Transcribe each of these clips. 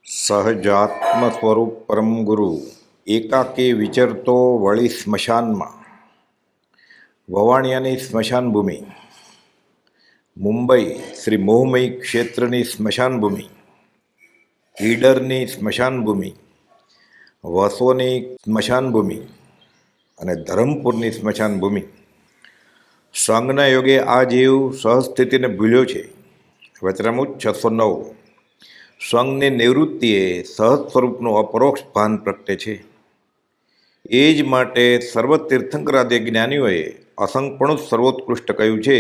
સહજાત્મ સ્વરૂપ પરમ ગુરુ એકાકી વિચરતો વળી સ્મશાનમાં. વવાણિયાની સ્મશાન ભૂમિ, મુંબઈ શ્રી મોહમયી ક્ષેત્રની સ્મશાન ભૂમિ, ઈડરની સ્મશાન ભૂમિ, વસોની સ્મશાન ભૂમિ અને ધરમપુરની સ્મશાન ભૂમિ. સંઘના યોગે આ જીવ સહસ્થિતિને ભૂલ્યો છે. વચનામૃત 609. સંઘની નિવૃત્તિએ સહજ સ્વરૂપનું અપરોક્ષ ભાન પ્રગટે છે. એ જ માટે સર્વ તીર્થંકરાદે જ્ઞાનીઓએ અસંગપણું જ સર્વોત્કૃષ્ટ કહ્યું છે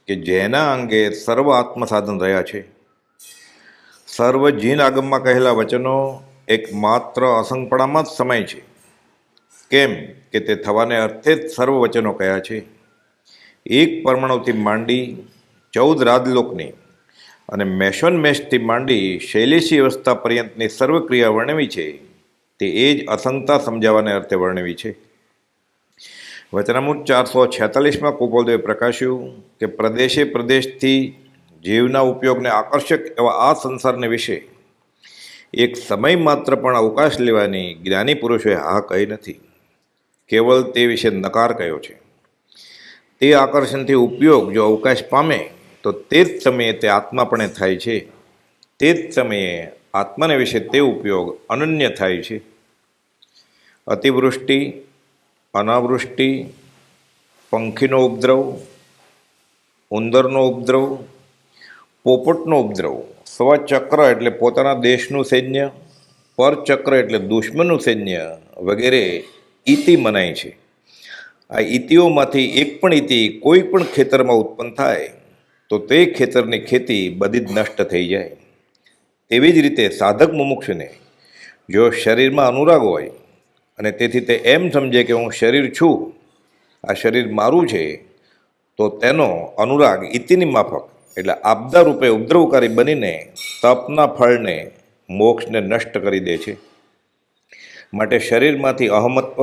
કે જેના અંગે સર્વ આત્મસાધન રહ્યા છે. સર્વ જીન આગમમાં કહેલા વચનો એકમાત્ર અસંગપણામાં જ સમાય છે. કેમ કે તે થવાને અર્થે જ સર્વ વચનો કયા છે. એક પરમાણુથી માંડી 14 રાજલોકની અને મેષોન્મેષથી માંડી શૈલેષી અવસ્થા પર્યંતની સર્વક્રિયા વર્ણવી છે તે એ જ અસંગતા સમજાવવાને અર્થે વર્ણવી છે. વચનામૃત 446માં કુપોલદેવે પ્રકાશ્યું કે પ્રદેશે પ્રદેશથી જીવના ઉપયોગને આકર્ષક એવા આ સંસારને વિશે એક સમય માત્ર પણ અવકાશ લેવાની જ્ઞાની પુરુષોએ હા કહી નથી, કેવળ તે વિશે નકાર કહ્યો છે. તે આકર્ષણથી ઉપયોગ જો અવકાશ પામે તો તે જ સમયે તે આત્માપણે થાય છે. તે જ સમયે આત્માને વિશે તે ઉપયોગ અનન્ય થાય છે. અતિવૃષ્ટિ, અનાવૃષ્ટિ, પંખીનો ઉપદ્રવ, ઉંદરનો ઉપદ્રવ, પોપટનો ઉપદ્રવ, સ્વચક્ર એટલે પોતાના દેશનું સૈન્ય, પરચક્ર એટલે દુશ્મનનું સૈન્ય વગેરે ઇતિ મનાય છે. આ ઇતિઓમાંથી એક પણ ઇતિ કોઈ પણ ખેતરમાં ઉત્પન્ન થાય તો તે ખેતરની ખેતી બધી જ નષ્ટ થઈ જાય. તેવી જ રીતે સાધક મુમુક્ષુને જો શરીરમાં અનુરાગ હોય અને તેથી તે એમ સમજે કે હું શરીર છું, આ શરીર મારું છે, તો તેનો અનુરાગ ઇતિની માફક એટલે આપદા રૂપે ઉપદ્રવકારી બનીને તપના ફળને, મોક્ષને નષ્ટ કરી દે છે. માટે શરીરમાંથી અહમત્વ,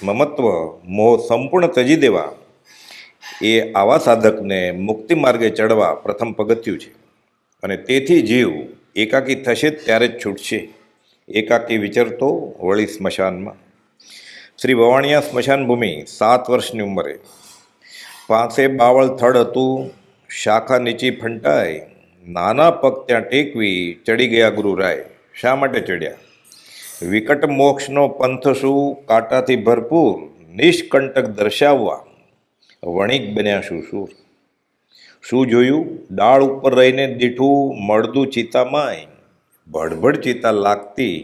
મમત્વ, મોહ સંપૂર્ણ ત્યજી દેવા એ આવા સાધકને મુક્તિ માર્ગે ચડવા પ્રથમ પગથિયું છે. અને તેથી જીવ એકાકી થશે ત્યારે જ છૂટશે. એકાકી વિચરતો વળી સ્મશાનમાં. શ્રી વવાણિયા સ્મશાન ભૂમિ 7 વર્ષની ઉંમરે. પાસે બાવળ થડ હતું, શાખા નીચી ફંટાઈ, નાના પગ ત્યાં ટેકવી ચડી ગયા ગુરુરાય. શા માટે ચડ્યા? વિકટ મોક્ષનો પંથ શું કાંટાથી ભરપૂર, નિષ્કંટક દર્શાવવા વણિક બન્યા શું શૂર. શું જોયું? ડાળ ઉપર રહીને દીઠું મળદું ચિતામાંય, ભડભડ ચિતા લાગતી,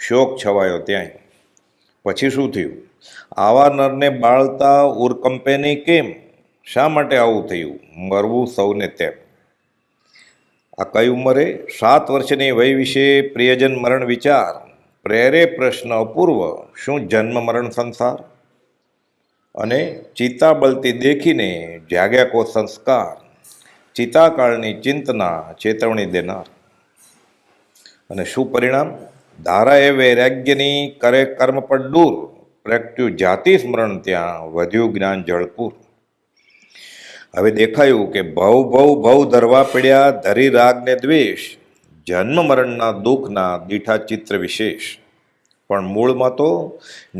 શોક છવાયો ત્યાંય. પછી શું થયું? આવા નરને બાળતા ઉરકંપે નહીં કેમ? શા માટે આવું થયું? મરવું સૌને તેમ. આ કઈ ઉંમરે? 7 વર્ષની વય વિશે પ્રિયજન મરણ વિચાર પ્રેરે પ્રશ્ન અપૂર્વ, શું જન્મ મરણ સંસાર? અને ચિતા બળતી દેખીને જાગ્યા કો સંસ્કાર, ચિતાકાળની ચિંતના ચેતવણી દેનાર. અને શું પરિણામ? ધારા એ વૈરાગ્યની કરે કર્મ પર દૂર, પ્રગટ્યું જાતિ સ્મરણ ત્યાં વધ્યું જ્ઞાન જળપૂર. હવે દેખાયું કે ભવ ધરવા પડ્યા ધરી રાગને દ્વેષ, જન્મ મરણના દુઃખના દીઠા ચિત્ર વિશેષ. પણ મૂળમાં તો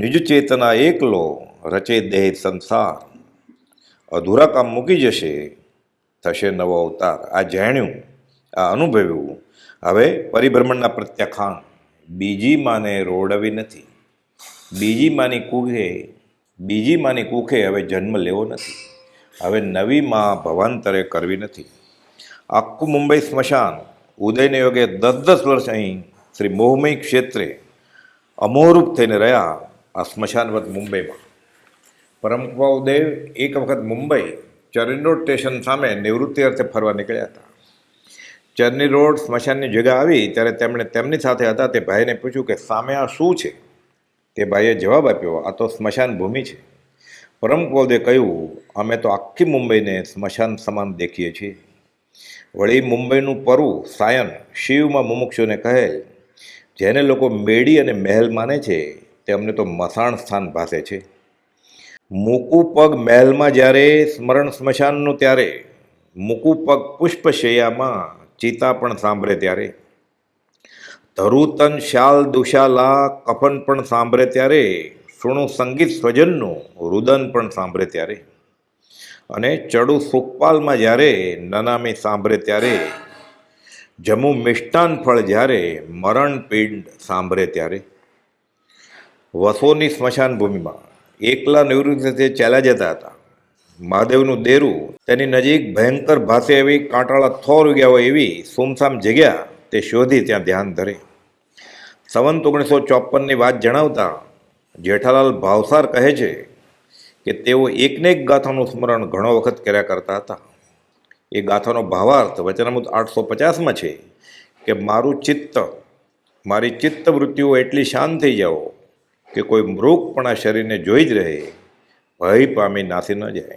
નિજ ચેતના એકલો રચે દેહ સંસાર, અધૂરા કામ મૂકી જશે થશે નવો અવતાર. આ જાણ્યું, આ અનુભવ્યું. હવે પરિભ્રમણના પ્રત્યાખ્યાન. બીજી માને રોડવી નથી, બીજી માની કુખે હવે જન્મ લેવો નથી. હવે નવી માં ભવાંતરે કરવી નથી. આખું મુંબઈ સ્મશાન ઉદયને યોગે 10 વર્ષ અહીં શ્રી મોહમયી ક્ષેત્રે અમોરૂપ થઈને રહ્યા. આ સ્મશાનવત મુંબઈમાં પરમકુપાદેવ એક વખત મુંબઈ ચર્ની રોડ સ્ટેશન સામે નિવૃત્તિ અર્થે ફરવા નીકળ્યા હતા. ચર્ની રોડ સ્મશાનની જગ્યા આવી ત્યારે તેમણે તેમની સાથે હતા તે ભાઈને પૂછ્યું કે સામે આ શું છે? તે ભાઈએ જવાબ આપ્યો, આ તો સ્મશાન ભૂમિ છે. પરમકુપાદેવે કહ્યું, અમે તો આખી મુંબઈને સ્મશાન સમાન દેખીએ છીએ. વળી મુંબઈનું પરવું સાયન શિવમાં મુમુક્ષુને કહેલ, જેને લોકો મેડી અને મહેલ માને છે તે અમને તો મસાણ સ્થાન ભાસે છે. મૂકું પગ મહેલમાં જ્યારે સ્મરણ સ્મશાનનું ત્યારે, મૂકું પગ પુષ્પશૈયામાં ચિતા પણ સાંભળે ત્યારે. ધરુતન શાલ દુશાલા કફન પણ સાંભળે ત્યારે, સુણું સંગીત સ્વજનનું રુદન પણ સાંભળે ત્યારે, અને ચડું સુખપાલમાં જ્યારે નનામી સાંભળે ત્યારે, જમું મિષ્ટાન ફળ જ્યારે મરણ પિંડ સાંભળે ત્યારે. વસોની સ્મશાન ભૂમિમાં એકલા નિવૃત્તિથી ચાલ્યા જતા હતા. મહાદેવનું દેરું તેની નજીક ભયંકર ભાસે એવી કાંટાળા થોર ઉગ્યા હોય એવી સુમસામ જગ્યા તે શોધી ત્યાં ધ્યાન ધરે. સંવંત 1954ની વાત જણાવતા જેઠાલાલ ભાવસાર કહે છે કે તેઓ એકને એક ગાથાનું સ્મરણ ઘણો વખત કર્યા કરતા હતા. એ ગાથાનો ભાવાર્થ વચનામૃત 850માં છે કે મારી ચિત્તવૃત્તિઓ એટલી શાંત થઈ જાઓ કે કોઈ મૃગ પણ આ શરીરને જોઈ જ રહે, ભય પામી નાસી ન જાય.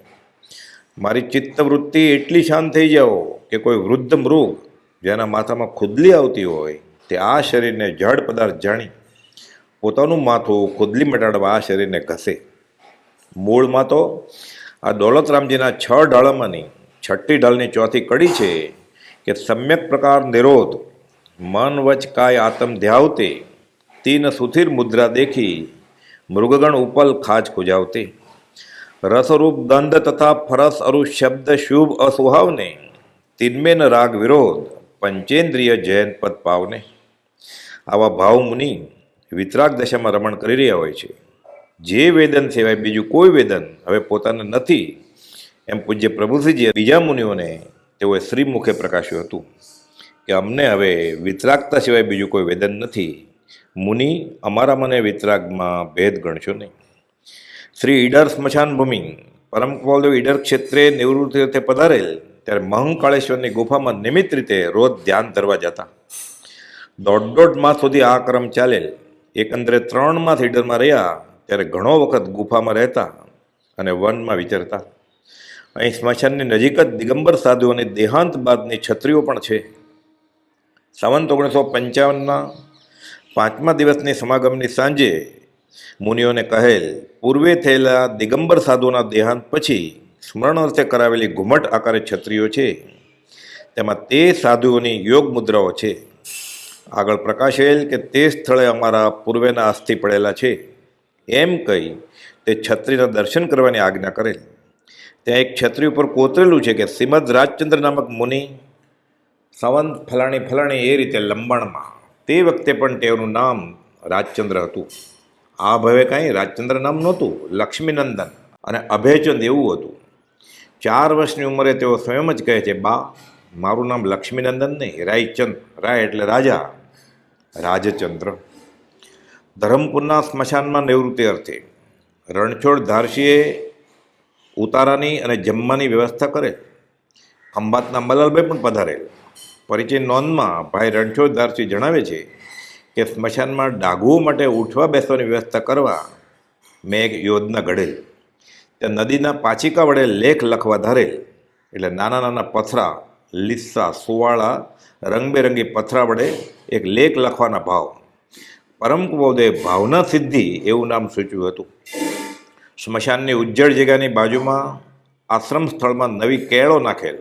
મારી ચિત્તવૃત્તિ એટલી શાંત થઈ જાઓ કે કોઈ વૃદ્ધ મૃગ જેના માથામાં ખુદલી આવતી હોય તે આ શરીરને જડ પદાર્થ જાણી પોતાનું માથું ખુદલી મટાડવા આ શરીરને ઘસે. મૂળમાં તો આ દોલતરામજીના 6 ઢાળમાંની 6ઠ્ઠી ઢાળની ચોથી કડી છે કે સમ્યક પ્રકાર નિરોધ મન વચ કાય આત્મ ધ્યાવતે તીન સુથિર મુદ્રા દેખી મૃગગણ ઉપલ ખાજ ખુજાવતે. રસરૂપ ગંધ તથા ફરસ અરુ શબ્દ શુભ અસુહાવને તિન્મેન રાગ વિરોધ પંચેન્દ્રિય જયંત પદ પાવને. આવા ભાવ મુનિ વિતરાગ દશામાં રમણ કરી રહ્યા હોય છે. જે વેદન સિવાય બીજું કોઈ વેદન હવે પોતાને નથી એમ પૂજ્ય પ્રભુશ્રીજીએ બીજા મુનિઓને તેઓએ શ્રીમુખે પ્રકાશ્યું હતું કે અમને હવે વિતરાગતા સિવાય બીજું કોઈ વેદન નથી. મુનિ અમારા મને વિતરાગમાં ભેદ ગણશો નહીં. શ્રી ઈડર સ્મશાન ભૂમિ પરમ કૃપાલદેવ ઈડર ક્ષેત્રે નિવૃત્તિ અર્થે પધારેલ ત્યારે મહંકાળેશ્વરની ગુફામાં નિમિત્ત રીતે રોજ ધ્યાન ધરવા જતા. 1.5 માસ સુધી આ ક્રમ ચાલેલ. એકંદરે 3 માસ ઈડરમાં રહ્યા ત્યારે ઘણો વખત ગુફામાં રહેતા અને વનમાં વિચરતા. અહીં સ્મશાનની નજીક જ દિગંબર સાધુઓની દેહાંત બાદની છત્રીઓ પણ છે. સંવંત 1955ના 5મા દિવસની સમાગમની સાંજે મુનિઓને કહેલ પૂર્વે થયેલા દિગંબર સાધુઓના દેહાંત પછી સ્મરણ અર્થે કરાવેલી ઘુમટ આકારે છત્રીઓ છે. તેમાં તે સાધુઓની યોગ મુદ્રાઓ છે. આગળ પ્રકાશેલ કે તે સ્થળે અમારા પૂર્વેના અસ્થિ પડેલા છે એમ કહી તે છત્રીના દર્શન કરવાની આજ્ઞા કરેલ. ત્યાં એક છત્રી ઉપર કોતરેલું છે કે શ્રીમદ રાજચંદ્ર નામક મુનિ સંવંત ફલાણી એ રીતે લંબાણમાં. તે વખતે પણ તેઓનું નામ રાજચંદ્ર હતું. આ ભવે કાંઈ રાજચંદ્ર નામ નહોતું, લક્ષ્મીનંદન અને અભયચંદ એવું હતું. 4 વર્ષની ઉંમરે તેઓ સ્વયં જ કહે છે, બા મારું નામ લક્ષ્મીનંદન નહીં, રાયચંદ. રાય એટલે રાજા, રાજચંદ્ર. ધરમપુરના સ્મશાનમાં નિવૃત્તિ અર્થે રણછોડ ધારસીએ ઉતારાની અને જમવાની વ્યવસ્થા કરેલ. ખંભાતના મલાલભાઈ પણ પધારેલ. પરિચય નોંધમાં ભાઈ રણછોડ ધારસી જણાવે છે કે સ્મશાનમાં ડાઘુઓ માટે ઉઠવા બેસવાની વ્યવસ્થા કરવા મેં એક યોજના ઘડેલ. ત્યાં નદીના પાચિકા વડે લેખ લખવા ધારેલ. એટલે નાના નાના પથરા, લીસ્સા, સુવાળા, રંગબેરંગી પથરા વડે એક લેખ લખવાના ભાવ. પરમ કૃપાલદેવે ભાવના સિદ્ધિ એવું નામ સૂચ્યું હતું. સ્મશાનની ઉજ્જડ જગ્યાની બાજુમાં આશ્રમ સ્થળમાં નવી કેળો નાખેલ.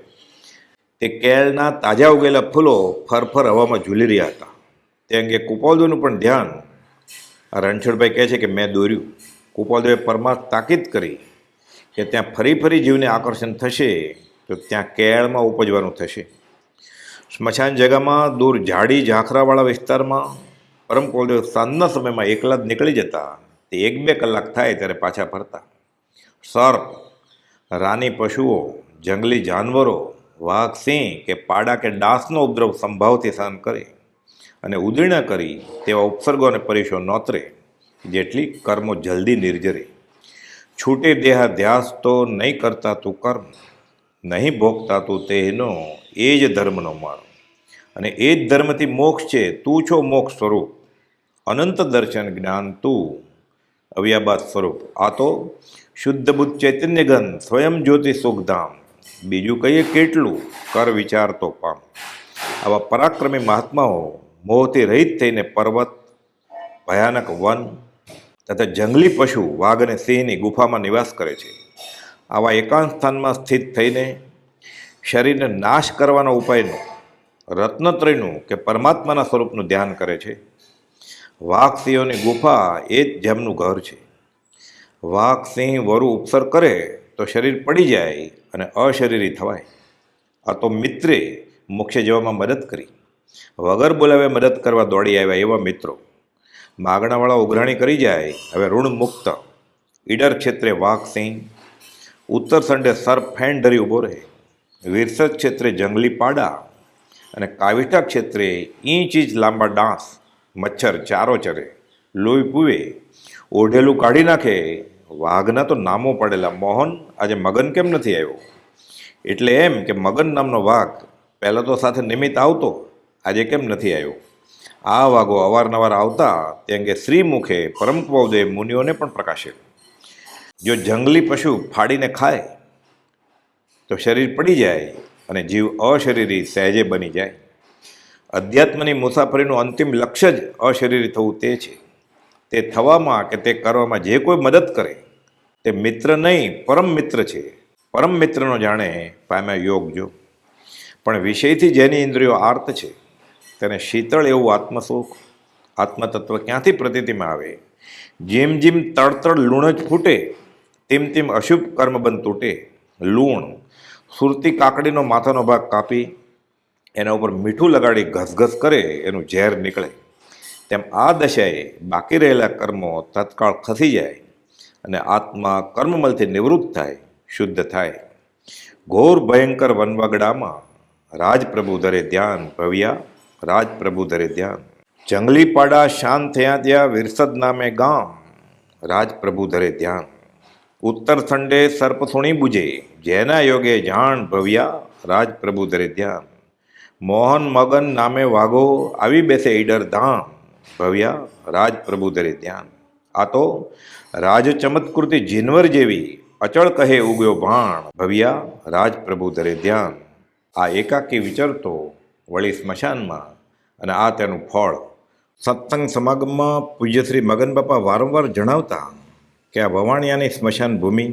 તે કેળના તાજા ઉગેલા ફૂલો ફરફર હવામાં ઝૂલી રહ્યા હતા. તે અંગે કૃપાલદેવનું પણ ધ્યાન આ રણછોડભાઈ કહે છે કે મેં દોર્યું. કૃપાલદેવે પરમાર્થ તાકીદ કરી કે ત્યાં ફરી ફરી જીવને આકર્ષણ થશે તો ત્યાં કેળમાં ઉપજવાનું થશે. સ્મશાન જગામાં દૂર ઝાડી ઝાંખરાવાળા વિસ્તારમાં પરમ કૃપાલદેવ સાંજના સમયમાં એકલા જ નીકળી જતા. તે 1-2 કલાક થાય ત્યારે પાછા ફરતા. સર્પ, રાની પશુઓ, જંગલી જાનવરો, વાઘ, સિંહ કે પાડા કે ડાસનો ઉપદ્રવ સંભાવથી સહન કરે અને ઉદીર્ણા કરી તેવા ઉપસર્ગો અને પરીશો નોતરે જેટલી કર્મો જલ્દી નિર્જરે. છૂટે દેહાધ્યાસ તો નહીં કરતા તું કર્મ, નહીં ભોગતા તું તેનો એ જ ધર્મનો માળ. અને એ જ ધર્મથી મોક્ષ છે, તું છો મોક્ષ સ્વરૂપ. અનંત દર્શન જ્ઞાન તું અવ્યાબાદ સ્વરૂપ. આ તો શુદ્ધ બુદ્ધ ચૈતન્ય ઘન સ્વયં જ્યોતિ સુખધામ. બીજું કહીએ કેટલું, કર વિચાર તો પામ. આવા પરાક્રમી મહાત્માઓ મોહથી રહિત થઈને પર્વત, ભયાનક વન તથા જંગલી પશુ, વાઘ અને સિંહની ગુફામાં નિવાસ કરે છે. આવા એકાંત સ્થાનમાં સ્થિત થઈને શરીરને નાશ કરવાના ઉપાયનો રત્નત્રયનું કે પરમાત્માના સ્વરૂપનું ધ્યાન કરે છે. વાઘ સિંહોની ગુફા એ જ જેમનું ઘર છે. વાઘ સિંહ વરુ ઉપસર કરે તો શરીર પડી જાય અને અશરીરી થવાય. આ તો મિત્રે મોક્ષે જવામાં મદદ કરી. વગર બોલાવે મદદ કરવા દોડી આવ્યા એવા મિત્રો. માગણાવાળા ઉઘરાણી કરી જાય હવે ઋણ મુક્ત. ઈડર ક્ષેત્રે વાઘ સિંહ, ઉત્તર સંડે સર્પ ફેણ ધરી ઊભો રહે. વિરસદ ક્ષેત્રે જંગલી પાડા અને કાવિઠા ક્ષેત્રે ઇંચ ઇંચ લાંબા ડાંસ. મચ્છર ચારો ચરે, લોહી પીવે, ઓઢેલું કાઢી નાખે. વાઘના તો નામો પડેલા. મોહન આજે મગન કેમ નથી આવ્યો? એટલે એમ કે મગન નામનો વાઘ પહેલાં તો સાથે નિમિત્ત આવતો, આજે કેમ નથી આવ્યો? આ વાઘો અવારનવાર આવતા તે અંગે શ્રીમુખે પરમપૌદે મુનિઓને પણ પ્રકાશેલ. જો જંગલી પશુ ફાડીને ખાય તો શરીર પડી જાય અને જીવ અશરીરી સહેજે બની જાય. અધ્યાત્મની મુસાફરીનું અંતિમ લક્ષ્ય જ અશરીરી થવું તે છે. તે થવામાં કે તે કરવામાં જે કોઈ મદદ કરે તે મિત્ર નહીં પરમ મિત્ર છે. પરમ મિત્રનો જાણે પામ્યા યોગ જો. પણ વિષયથી જેની ઇન્દ્રિયો આર્ત છે તેને શીતળ એવું આત્મસુખ આત્મતત્વ ક્યાંથી પ્રતીતિમાં આવે? જેમ જેમ તળતળ લૂણ જ ફૂટે તેમ તેમ અશુભ કર્મબંધ તૂટે. લૂણ સુરતી કાકડીનો માથાનો ભાગ કાપી એના ઉપર મીઠું લગાડી ઘસઘસ કરે એનું ઝેર નીકળે. તેમ આ દશાએ બાકી રહેલા કર્મો તત્કાળ ખસી જાય અને આત્મા કર્મમલથી નિવૃત્ત થાય, શુદ્ધ થાય. ઘોર ભયંકર વનવગડામાં રાજપ્રભુ ધરે ધ્યાન ભવ્યા, રાજપ્રભુ ધરે ધ્યાન. જંગલી પાડા શાંત થયા ત્યાં વિરસદ નામે ગામ, રાજપ્રભુ ધરે ધ્યાન. ઉત્તર સંડે સર્પ સુણી બુજે, જેના યોગે જાણ ભવ્યા, રાજપ્રભુ ધરે ધ્યાન. મોહન મગન નામે વાઘો આવી બેસે ઈડર ધામ, ભવ્યા, રાજપ્રભુ ધરે ધ્યાન. આ તો રાજ ચમત્કૃતિ જીનવર જેવી અચળ કહે ઉગ્યો ભાણ, ભવ્યા, રાજપ્રભુ ધરે ધ્યાન. આ એકાકી વિચરતો વળી સ્મશાનમાં અને આ તેનું ફળ. સત્સંગ સમાગમમાં પૂજ્ય શ્રી મગન બાપા વારંવાર જણાવતા કે આ વવાણિયાની સ્મશાન ભૂમિ,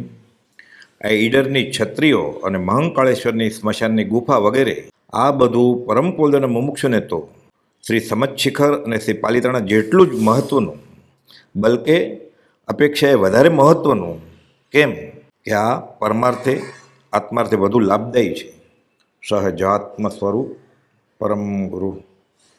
આ ઈડરની છત્રીઓ અને મહંકાળેશ્વરની સ્મશાનની ગુફા વગેરે આ બધું પરમપોલના મુમુક્ષુને તો શ્રી સમજશિખર અને શ્રી પાલિતાણા જેટલું જ મહત્ત્વનું, બલકે અપેક્ષાએ વધારે મહત્ત્વનું. કેમ કે આ પરમાર્થે આત્માર્થે વધુ લાભદાયી છે. સહજાત્મ સ્વરૂપ પરમ ગુરુ.